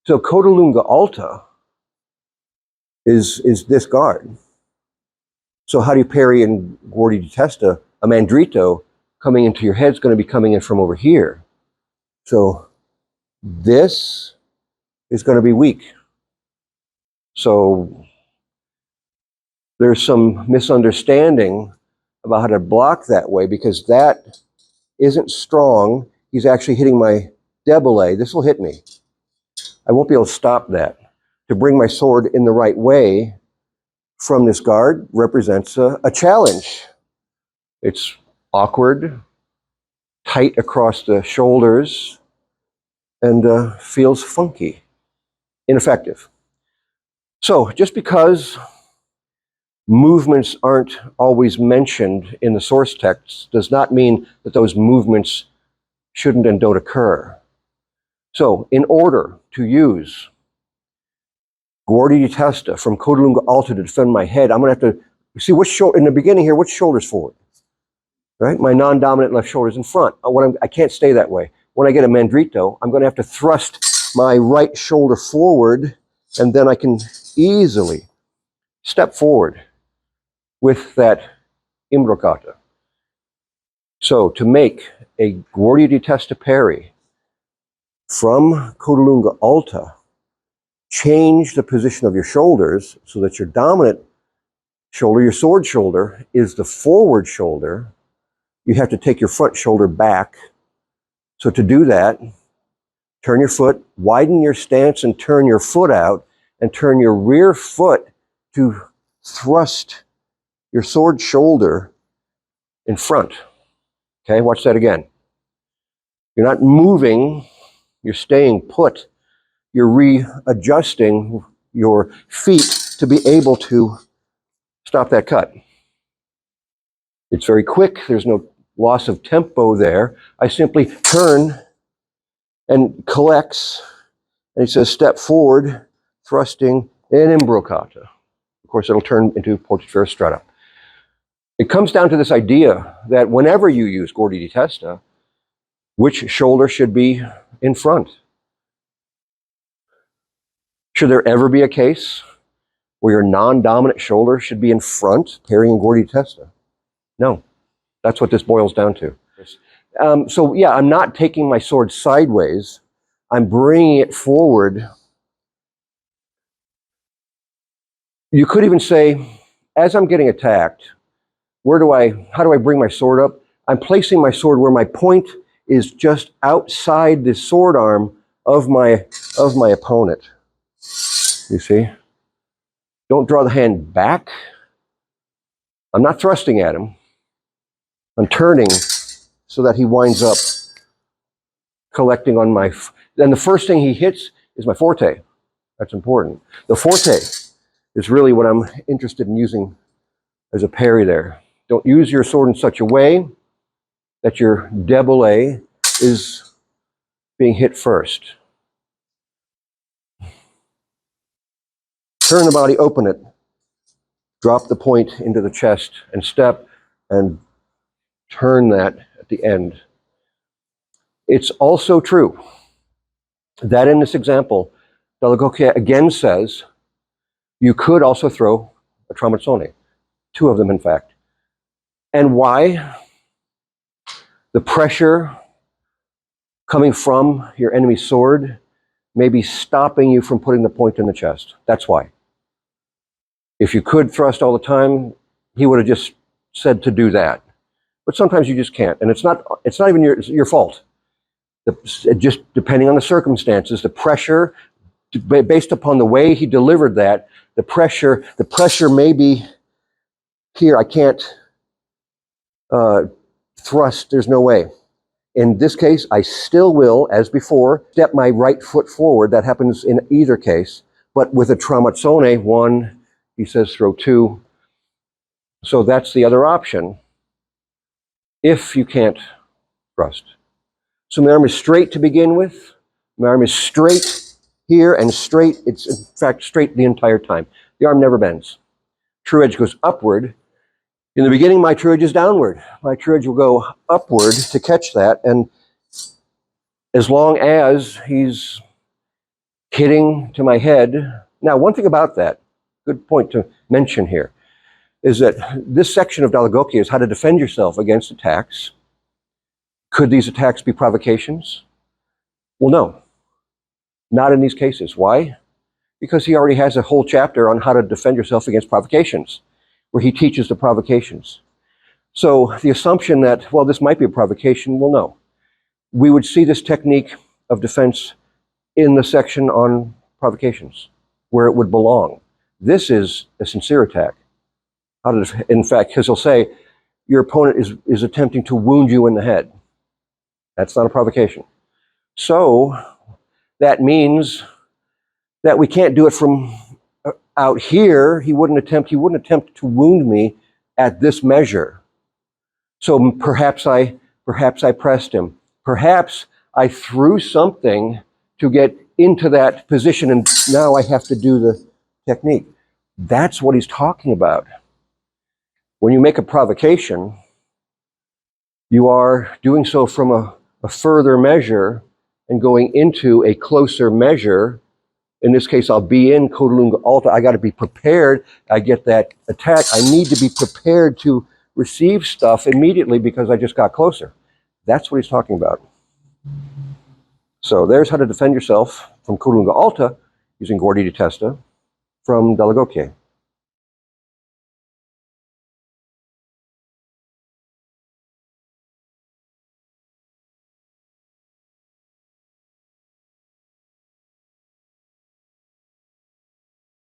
So Coda Lunga Alta is this guard. So how do you parry in Guardia di Testa? A Mandritto coming into your head is going to be coming in from over here. So this is going to be weak. So there's some misunderstanding about how to block that way, because that isn't strong. He's actually hitting my déballé. This will hit me. I won't be able to stop that. To bring my sword in the right way from this guard represents a challenge. It's awkward, tight across the shoulders, and feels funky, ineffective. So just because movements aren't always mentioned in the source text does not mean that those movements shouldn't and don't occur. So in order to use Guardia di Testa from Coda Lunga Alta to defend my head, I'm going to have to see which shoulder, in the beginning here, which shoulder's forward, right? My non-dominant left shoulder's in front. I can't stay that way. When I get a Mandritto, I'm going to have to thrust my right shoulder forward, and then I can easily step forward with that imbroccata. So to make a Guardia di Testa parry from Coda Lunga Alta, change the position of your shoulders so that your dominant shoulder, your sword shoulder, is the forward shoulder. You have to take your front shoulder back. So to do that, turn your foot, widen your stance and turn your foot out, and turn your rear foot to thrust your sword shoulder in front. Okay, watch that again. You're not moving, you're staying put. You're readjusting your feet to be able to stop that cut. It's very quick. There's no loss of tempo there. I simply turn and collects, and it says step forward, thrusting, and imbroccata. Of course, it'll turn into portaferro stretta. It comes down to this idea that whenever you use Guardia di Testa, which shoulder should be in front? Should there ever be a case where your non-dominant shoulder should be in front, parrying Guardia di Testa? No. That's what this boils down to. So yeah, I'm not taking my sword sideways. I'm bringing it forward. You could even say, as I'm getting attacked, how do I bring my sword up? I'm placing my sword where my point is just outside the sword arm of my opponent. You see? Don't draw the hand back. I'm not thrusting at him. I'm turning so that he winds up collecting on my... Then the first thing he hits is my forte. That's important. The forte is really what I'm interested in using as a parry there. Don't use your sword in such a way that your déballé is being hit first. Turn the body, open it, drop the point into the chest and step, and turn that at the end. It's also true that in this example, dall'agocchie again says you could also throw a tramazzone, two of them in fact. And why? The pressure coming from your enemy's sword may be stopping you from putting the point in the chest. That's why. If you could thrust all the time, he would have just said to do that. But sometimes you just can't, and it's not even your fault. Just depending on the circumstances, the pressure, based upon the way he delivered that, the pressure may be here. I can't thrust. There's no way. In this case, I still will, as before, step my right foot forward. That happens in either case. But with a tramazzone, one, he says throw two. So that's the other option if you can't thrust. So my arm is straight to begin with. My arm is straight here and straight. It's in fact straight the entire time. The arm never bends. True edge goes upward. In the beginning, my true edge is downward. My true edge will go upward to catch that, and as long as he's hitting to my head. Now, one thing about that, good point to mention here, is that this section of dall'agocchie is how to defend yourself against attacks. Could these attacks be provocations? Well, no, not in these cases. Why? Because he already has a whole chapter on how to defend yourself against provocations, where he teaches the provocations. So the assumption that, well, this might be a provocation, well, no. We would see this technique of defense in the section on provocations, where it would belong. This is a sincere attack. In fact, because he'll say, your opponent is attempting to wound you in the head. That's not a provocation. So that means that we can't do it from out here. He wouldn't attempt to wound me at this measure. So perhaps I pressed him. Perhaps I threw something to get into that position, and now I have to do the technique. That's what he's talking about. When you make a provocation, you are doing so from a further measure and going into a closer measure. In this case, I'll be in Coda Lunga Alta. I got to be prepared. I get that attack. I need to be prepared to receive stuff immediately because I just got closer. That's what he's talking about. So there's how to defend yourself from Coda Lunga Alta using Guardia di Testa from dall'agocchie.